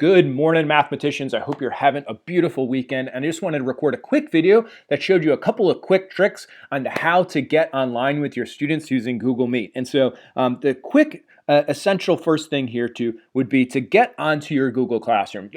Good morning, mathematicians. I hope you're having a beautiful weekend. And I just wanted to record a quick video that showed you a couple of quick tricks on how to get online with your students using Google Meet. And so the quick essential first thing here would be to get onto your Google Classroom.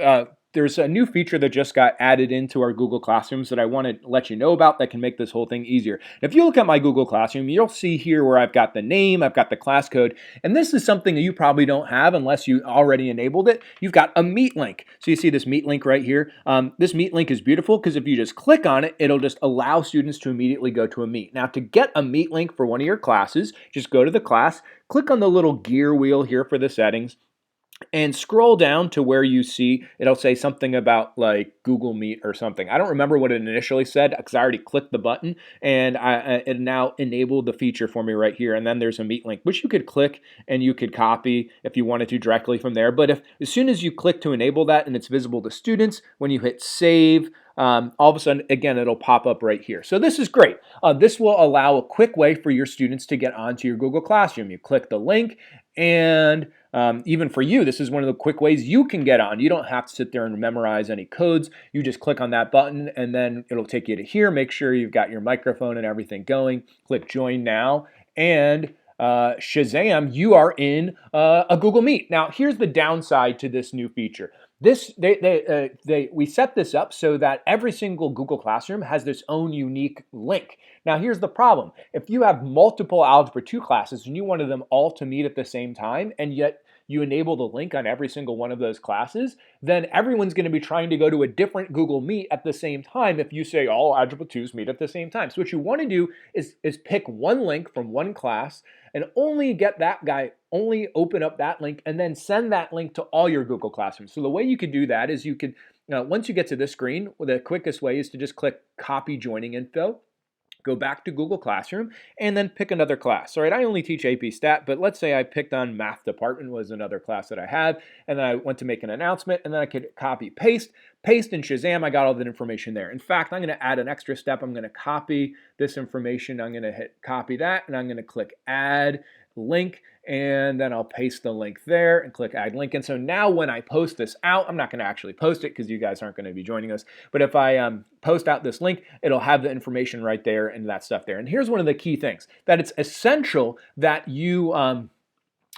There's a new feature that just got added into our Google Classrooms that I want to let you know about that can make this whole thing easier. If you look at my Google Classroom, you'll see here where I've got the name, I've got the class code, and this is something that you probably don't have unless you already enabled it. You've got a Meet link. So you see this Meet link right here. This Meet link is beautiful because if you just click on it, it'll just allow students to immediately go to a Meet. Now to get a Meet link for one of your classes, just go to the class, click on the little gear wheel here for the settings, and scroll down to where you see it'll say something about like Google Meet or something. I don't remember what it initially said because I already clicked the button and it now enabled the feature for me right here. And then there's a Meet link which you could click and you could copy if you wanted to directly from there. But as soon as you click to enable that and it's visible to students, when you hit save, all of a sudden, again, it'll pop up right here. So this is great. This will allow a quick way for your students to get onto your Google Classroom. You click the link and even for you, this is one of the quick ways you can get on. You don't have to sit there and memorize any codes. You just click on that button and then it'll take you to here. Make sure you've got your microphone and everything going. Click join now and Shazam, you are in a Google Meet. Now, here's the downside to this new feature. We set this up so that every single Google Classroom has its own unique link. Now, here's the problem. If you have multiple Algebra 2 classes and you wanted them all to meet at the same time, and yet you enable the link on every single one of those classes, then everyone's going to be trying to go to a different Google Meet at the same time if you say all Algebra 2s meet at the same time. So what you want to do is pick one link from one class and only get that guy, only open up that link and then send that link to all your Google Classrooms. So the way you could do that is you could, once you get to this screen, the quickest way is to just click copy joining info. Go back to Google Classroom, and then pick another class. All right, I only teach AP Stat, but let's say I picked on Math Department was another class that I had, and then I went to make an announcement, and then I could copy, paste, and Shazam, I got all that information there. In fact, I'm going to add an extra step. I'm going to copy this information. I'm going to hit copy that, and I'm going to click add link, and then I'll paste the link there and click add link. And so now when I post this out, I'm not going to actually post it because you guys aren't going to be joining us. But if I post out this link, it'll have the information right there and that stuff there. And here's one of the key things, that it's essential that you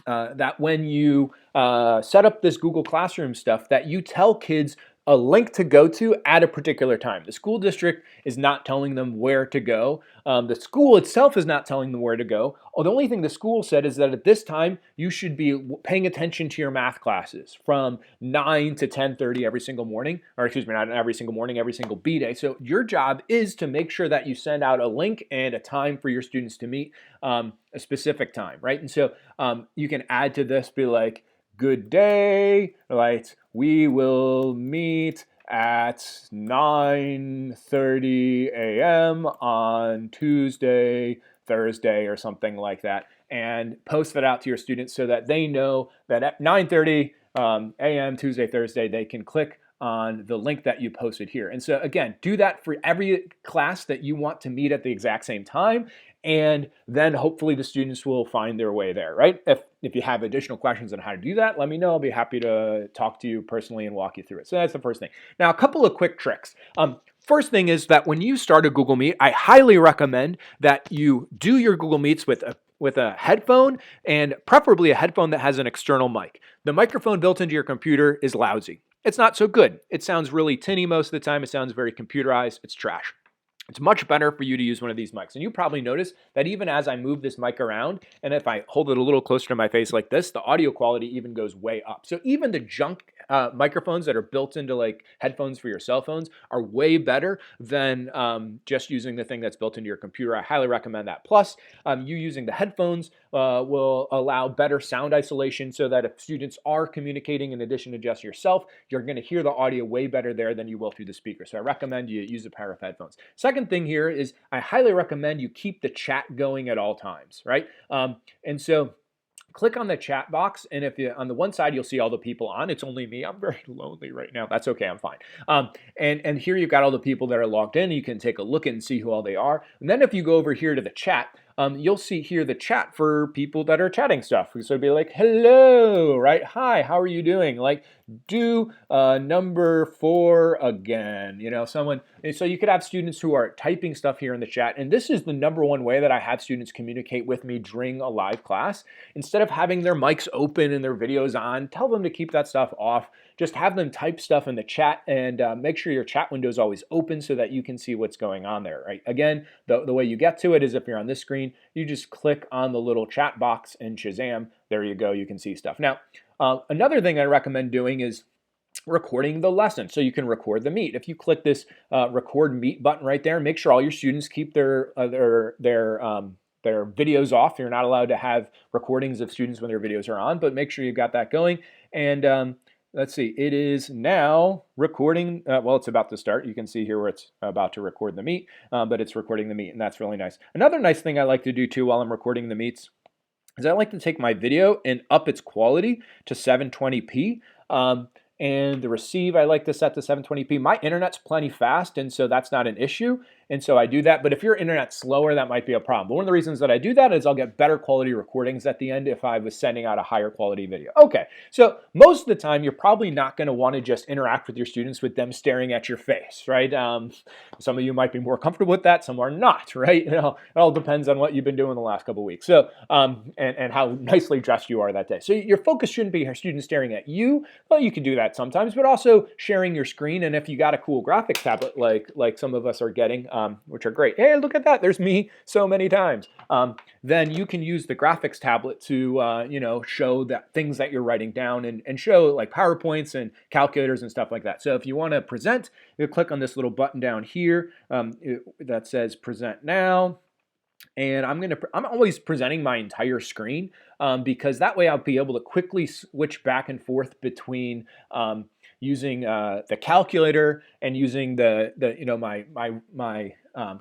that when you set up this Google Classroom stuff, that you tell kids a link to go to at a particular time. The school district is not telling them where to go. The school itself is not telling them where to go. Oh, the only thing the school said is that at this time, you should be paying attention to your math classes from 9 to 10:30 every single morning, or excuse me, not every single morning, every single B day. So your job is to make sure that you send out a link and a time for your students to meet a specific time, right? And so you can add to this, be like, good day, right? We will meet at 9:30 a.m. on Tuesday, Thursday, or something like that, and post that out to your students so that they know that at 9:30 a.m. Tuesday, Thursday, they can click on the link that you posted here. And so again, do that for every class that you want to meet at the exact same time. And then hopefully the students will find their way there, right? If you have additional questions on how to do that, let me know. I'll be happy to talk to you personally and walk you through it. So that's the first thing. Now, a couple of quick tricks. First thing is that when you start a Google Meet, I highly recommend that you do your Google Meets with a headphone, and preferably a headphone that has an external mic. The microphone built into your computer is lousy. It's not so good. It sounds really tinny most of the time. It sounds very computerized. It's trash. It's much better for you to use one of these mics. And you probably notice that even as I move this mic around, and if I hold it a little closer to my face like this, the audio quality even goes way up. So even the junk microphones that are built into like headphones for your cell phones are way better than just using the thing that's built into your computer. I highly recommend that. Plus, you using the headphones will allow better sound isolation so that if students are communicating in addition to just yourself, you're going to hear the audio way better there than you will through the speaker. So I recommend you use a pair of headphones. Second thing here is I highly recommend you keep the chat going at all times, right? And so click on the chat box, and if you on the one side you'll see all the people on. It's only me. I'm very lonely right now. That's okay. I'm fine. And here you've got all the people that are logged in. You can take a look and see who all they are. And then if you go over here to the chat, you'll see here the chat for people that are chatting stuff. So it'd be like, hello, right? Hi, how are you doing? Like, do number 4 again. Someone. So you could have students who are typing stuff here in the chat. And this is the number one way that I have students communicate with me during a live class. Instead of having their mics open and their videos on, tell them to keep that stuff off. Just have them type stuff in the chat and make sure your chat window is always open so that you can see what's going on there, right? Again, the way you get to it is if you're on this screen, you just click on the little chat box and Shazam, there you go, you can see stuff. Now, another thing I recommend doing is recording the lesson. So you can record the meet. If you click this record meet button right there, make sure all your students keep their videos off. You're not allowed to have recordings of students when their videos are on, but make sure you've got that going. And let's see, it is now recording. Well, it's about to start. You can see here where it's about to record the meet, but it's recording the meet, and that's really nice. Another nice thing I like to do too while I'm recording the meets is I like to take my video and up its quality to 720p. And the receive, I like to set to 720p. My internet's plenty fast, and so that's not an issue. And so I do that. But if your internet's slower, that might be a problem. But one of the reasons that I do that is I'll get better quality recordings at the end if I was sending out a higher quality video. Okay, so most of the time, you're probably not going to want to just interact with your students with them staring at your face, right? Some of you might be more comfortable with that. Some are not, right? It all depends on what you've been doing the last couple of weeks. So, and how nicely dressed you are that day. So your focus shouldn't be your students staring at you. Well, you can do that sometimes, but also sharing your screen. And if you got a cool graphics tablet like some of us are getting, which are great. Hey, look at that. There's me so many times. Then you can use the graphics tablet to, show that things that you're writing down and show like PowerPoints and calculators and stuff like that. So if you want to present, you click on this little button down here that says present now. And I'm always presenting my entire screen because that way I'll be able to quickly switch back and forth between using the calculator and using my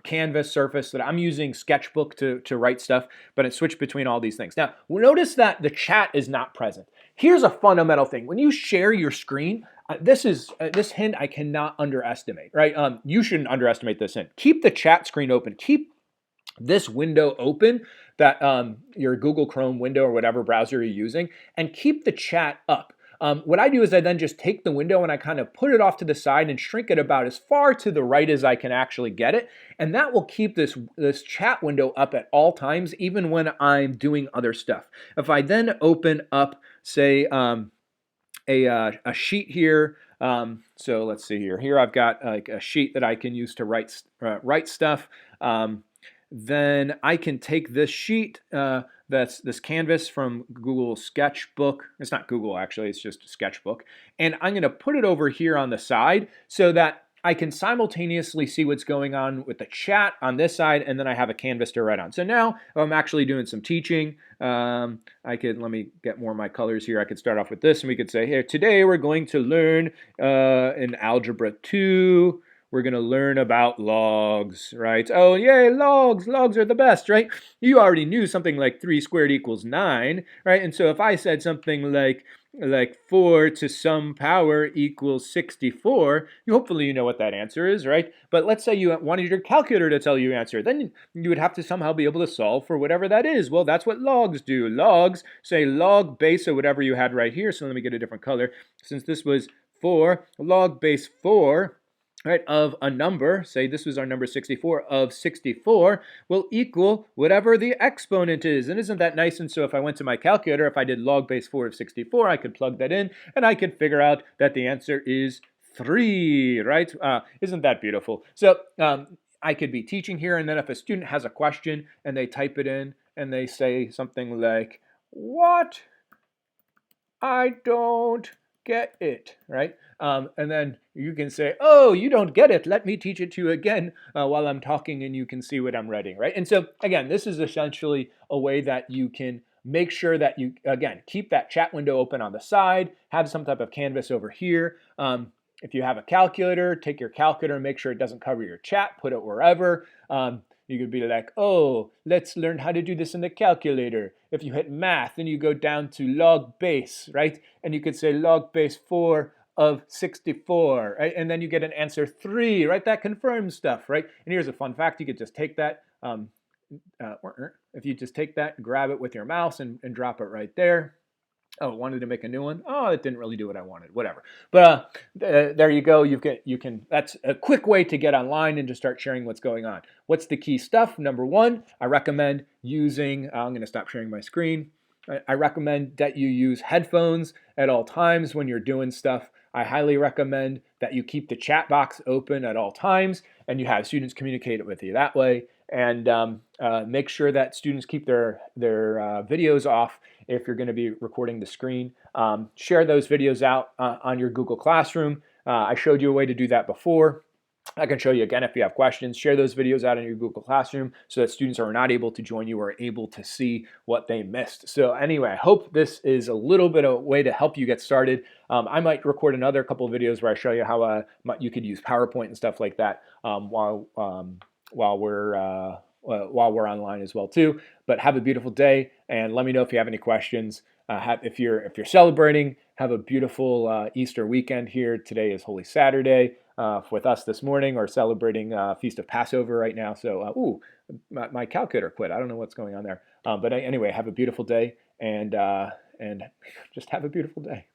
Canvas surface that I'm using Sketchbook to write stuff, but it switched between all these things. Now, notice that the chat is not present. Here's a fundamental thing. When you share your screen, this hint I cannot underestimate, right? You shouldn't underestimate this hint. Keep the chat screen open. Keep this window open, that your Google Chrome window or whatever browser you're using, and keep the chat up. What I do is I then just take the window and I kind of put it off to the side and shrink it about as far to the right as I can actually get it. And that will keep this chat window up at all times, even when I'm doing other stuff. If I then open up, say, a sheet here, so let's see here. Here I've got like a sheet that I can use to write stuff. Then I can take this sheet, that's this canvas from Google Sketchbook. It's not Google, actually. It's just Sketchbook. And I'm going to put it over here on the side so that I can simultaneously see what's going on with the chat on this side, and then I have a canvas to write on. So now if I'm actually doing some teaching, let me get more of my colors here. I could start off with this, and we could say, here, today we're going to learn in Algebra 2, we're going to learn about logs, right? Oh, yay, logs. Logs are the best, right? You already knew something like 3 squared equals 9, right? And so if I said something like 4 to some power equals 64, hopefully you know what that answer is, right? But let's say you wanted your calculator to tell you your answer. Then you would have to somehow be able to solve for whatever that is. Well, that's what logs do. Logs, say log base or whatever you had right here. So let me get a different color. Since this was 4, log base 4, right, of a number, say this was our number 64, of 64 will equal whatever the exponent is. And isn't that nice? And so if I went to my calculator, if I did log base 4 of 64, I could plug that in and I could figure out that the answer is 3, right? Isn't that beautiful? So I could be teaching here, and then if a student has a question and they type it in and they say something like, what? I don't get it, right? And then you can say, oh, you don't get it. Let me teach it to you again while I'm talking, and you can see what I'm writing, right? And so, again, this is essentially a way that you can make sure that you, again, keep that chat window open on the side, have some type of canvas over here. If you have a calculator, take your calculator and make sure it doesn't cover your chat, put it wherever. You could be like, oh, let's learn how to do this in the calculator. If you hit math, then you go down to log base, right? And you could say log base 4 of 64, right? And then you get an answer 3, right? That confirms stuff, right? And here's a fun fact. You could just take that if you just take that and grab it with your mouse and drop it right there. Oh, wanted to make a new one. Oh, it didn't really do what I wanted. Whatever. But there you go. You can. That's a quick way to get online and to start sharing what's going on. What's the key stuff? Number one, I recommend using. I'm going to stop sharing my screen. I recommend that you use headphones at all times when you're doing stuff. I highly recommend that you keep the chat box open at all times and you have students communicate with you that way. And make sure that students keep their videos off if you're going to be recording the screen. Share those videos out on your Google Classroom. I showed you a way to do that before. I can show you again if you have questions. Share those videos out in your Google Classroom so that students who are not able to join you are able to see what they missed. So anyway, I hope this is a little bit of a way to help you get started. I might record another couple of videos where I show you how you could use PowerPoint and stuff like that while we're online as well too. But have a beautiful day, and let me know if you have any questions. If you're celebrating, have a beautiful Easter weekend here. Today is Holy Saturday with us this morning, or celebrating Feast of Passover right now. So, my calculator quit. I don't know what's going on there. But anyway, have a beautiful day, and just have a beautiful day.